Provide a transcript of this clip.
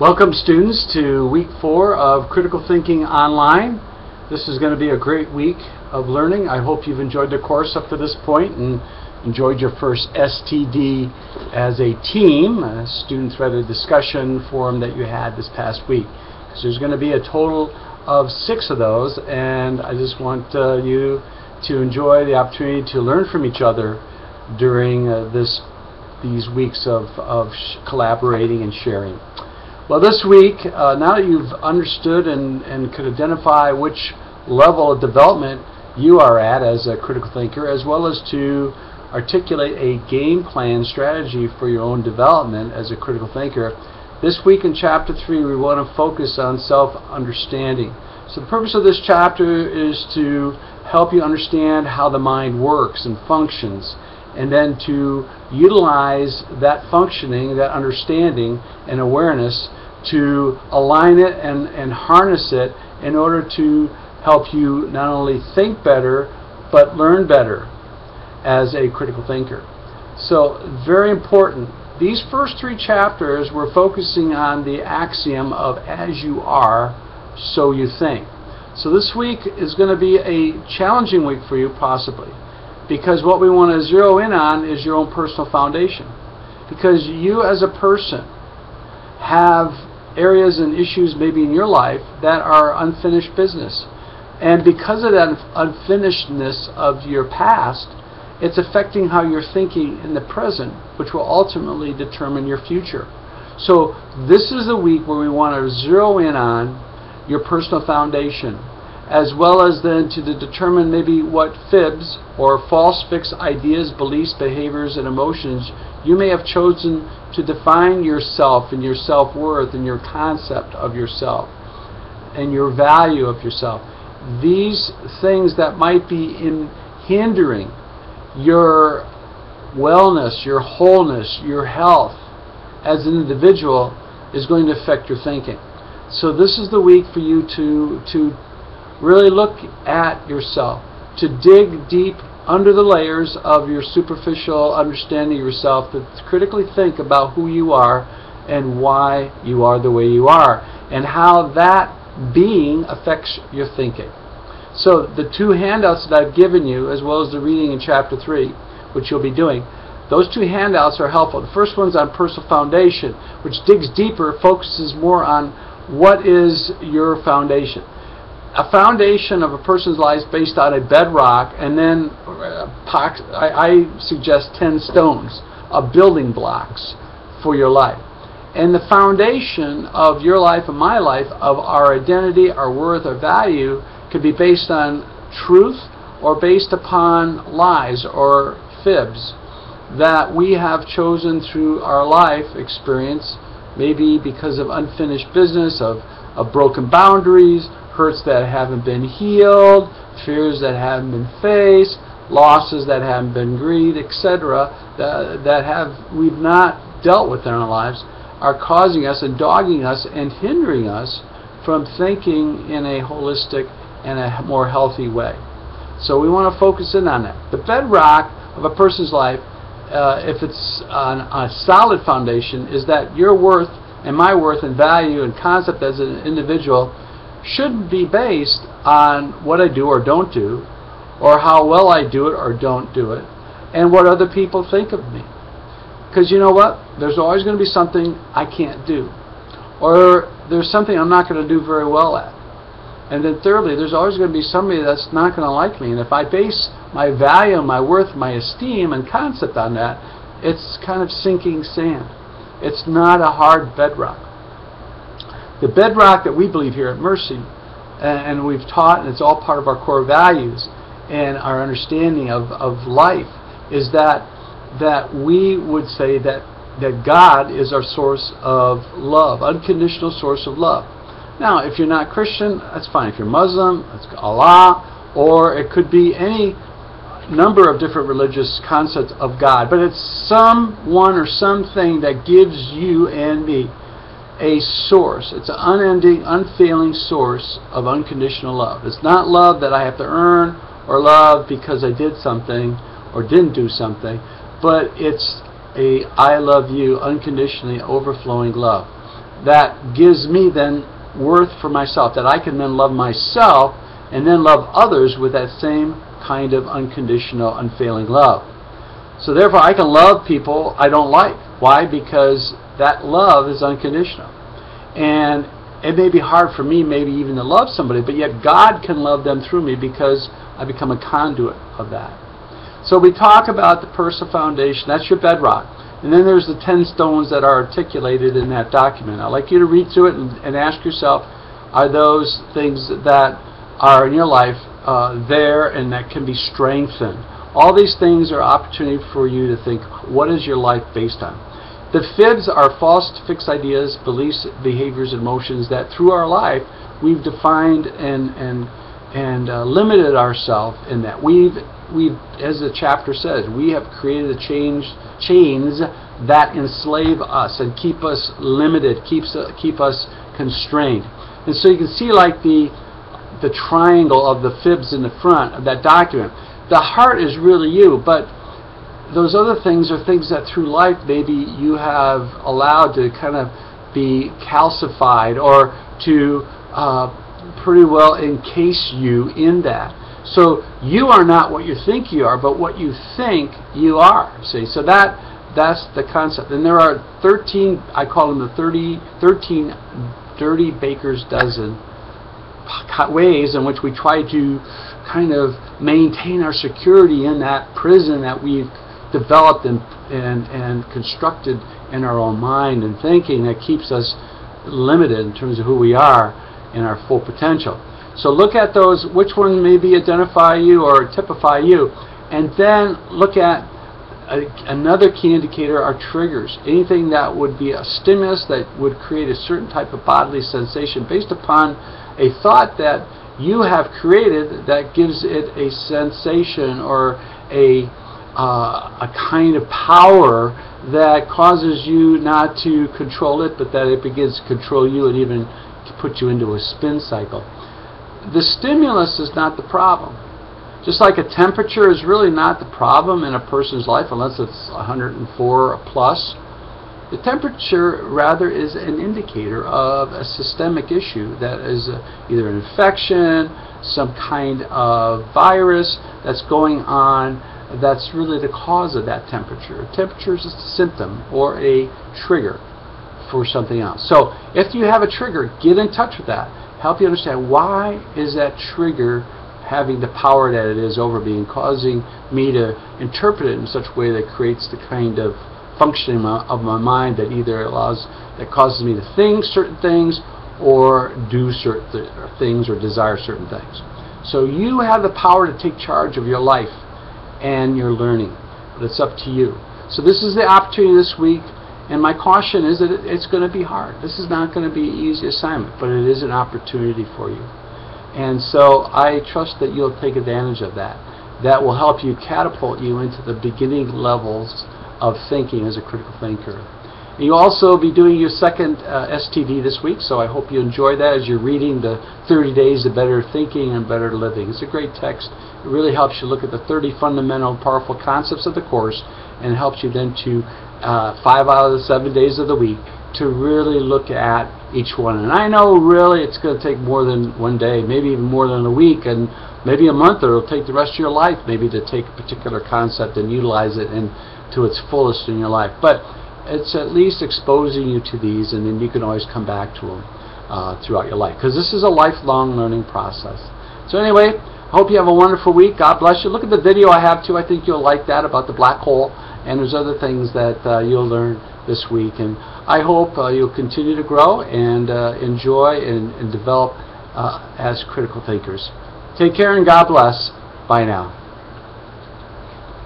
Welcome, students, to week 4 of Critical Thinking Online. This is going to be a great week of learning. I hope you've enjoyed the course up to this point and enjoyed your first STD as a team, a student-threaded discussion forum that you had this past week. So there's going to be a total of 6 of those, and I just want you to enjoy the opportunity to learn from each other during these weeks of collaborating and sharing. Well, this week, now that you've understood and could identify which level of development you are at as a critical thinker, as well as to articulate a game plan strategy for your own development as a critical thinker, this week in Chapter 3 we want to focus on self-understanding. So the purpose of this chapter is to help you understand how the mind works and functions, and then to utilize that functioning, that understanding and awareness to align it and harness it in order to help you not only think better but learn better as a critical thinker. So very important. These first 3 chapters we're focusing on the axiom of as you are, so you think. So this week is going to be a challenging week for you possibly, because what we want to zero in on is your own personal foundation. Because you as a person have areas and issues maybe in your life that are unfinished business. And because of that unfinishedness of your past, it's affecting how you're thinking in the present, which will ultimately determine your future. So this is the week where we want to zero in on your personal foundation, as well as then to determine maybe what fibs or false fixed ideas, beliefs, behaviors, and emotions you may have chosen to define yourself and your self-worth and your concept of yourself and your value of yourself. These things that might be hindering your wellness, your wholeness, your health as an individual is going to affect your thinking. So this is the week for you to really look at yourself, to dig deep under the layers of your superficial understanding of yourself, to critically think about who you are and why you are the way you are, and how that being affects your thinking. So the 2 handouts that I've given you, as well as the reading in Chapter 3, which you'll be doing, those 2 handouts are helpful. The first one's on personal foundation, which digs deeper, focuses more on what is your foundation. A foundation of a person's life is based on a bedrock, and then I suggest 10 stones of building blocks for your life. And the foundation of your life and my life, of our identity, our worth, our value, could be based on truth or based upon lies or fibs that we have chosen through our life experience, maybe because of unfinished business, of broken boundaries, hurts that haven't been healed, fears that haven't been faced, losses that haven't been grieved, etc., that we've not dealt with in our lives, are causing us and dogging us and hindering us from thinking in a holistic and a more healthy way. So we want to focus in on that. The bedrock of a person's life, if it's on a solid foundation, is that your worth and my worth and value and concept as an individual shouldn't be based on what I do or don't do, or how well I do it or don't do it, and what other people think of me. Because you know what? There's always going to be something I can't do, or there's something I'm not going to do very well at. And then thirdly, there's always going to be somebody that's not going to like me. And if I base my value, my worth, my esteem and concept on that, it's kind of sinking sand. It's not a hard bedrock. The bedrock that we believe here at Mercy, and we've taught, and it's all part of our core values and our understanding of life, is that we would say that God is our source of love, unconditional source of love. Now, if you're not Christian, that's fine. If you're Muslim, that's Allah, or it could be any number of different religious concepts of God, but it's someone or something that gives you and me a source. It's an unending, unfailing source of unconditional love. It's not love that I have to earn or love because I did something or didn't do something, but it's a I love you unconditionally overflowing love. that gives me then worth for myself, that I can then love myself and then love others with that same kind of unconditional, unfailing love. So therefore I can love people I don't like. Why? Because that love is unconditional. And it may be hard for me maybe even to love somebody, but yet God can love them through me because I become a conduit of that. So we talk about the personal foundation. That's your bedrock. And then there's the 10 stones that are articulated in that document. I'd like you to read through it and ask yourself, are those things that are in your life there and that can be strengthened? All these things are opportunity for you to think, what is your life based on? The fibs are false fixed ideas, beliefs, behaviors, and emotions that through our life we've defined and limited ourselves in that. We've, as the chapter says, we have created chains that enslave us and keep us limited, keep us constrained. And so you can see like the triangle of the fibs in the front of that document. The heart is really you, but those other things are things that through life maybe you have allowed to kind of be calcified or to pretty well encase you in that. So you are not what you think you are, but what you think you are. See, so that's the concept. And there are 13, I call them the 13 dirty baker's dozen ways in which we try to kind of maintain our security in that prison that we've developed and constructed in our own mind and thinking that keeps us limited in terms of who we are and our full potential. So look at those, which one maybe identify you or typify you, and then look at another key indicator are triggers. Anything that would be a stimulus that would create a certain type of bodily sensation based upon a thought that you have created that gives it a sensation or a kind of power that causes you not to control it, but that it begins to control you and even put you into a spin cycle. The stimulus is not the problem. Just like a temperature is really not the problem in a person's life unless it's 104 plus. The temperature rather is an indicator of a systemic issue that is either an infection, some kind of virus that's going on that's really the cause of that temperature. Temperature is just a symptom or a trigger for something else. So if you have a trigger, get in touch with that. Help you understand why is that trigger having the power that it is over me and causing me to interpret it in such a way that creates the kind of functioning of my mind that either causes me to think certain things or do certain things or desire certain things. So you have the power to take charge of your life and your learning, but it's up to you. So this is the opportunity this week, and my caution is that it's going to be hard. This is not going to be an easy assignment, but it is an opportunity for you. And so I trust that you'll take advantage of that. That will help you catapult you into the beginning levels of thinking as a critical thinker. And you'll also be doing your second STD this week, so I hope you enjoy that as you're reading the 30 Days of Better Thinking and Better Living. It's a great text. It really helps you look at the 30 fundamental powerful concepts of the course, and it helps you then to 5 out of the 7 days of the week to really look at each one. And I know really it's going to take more than one day, maybe even more than a week, and maybe a month, or it'll take the rest of your life maybe to take a particular concept and utilize it to its fullest in your life. But it's at least exposing you to these, and then you can always come back to them throughout your life, because this is a lifelong learning process. So anyway, I hope you have a wonderful week. God bless you. Look at the video I have too. I think you'll like that about the black hole, and there's other things that you'll learn this week. And I hope you'll continue to grow and enjoy and develop as critical thinkers. Take care and God bless. Bye now.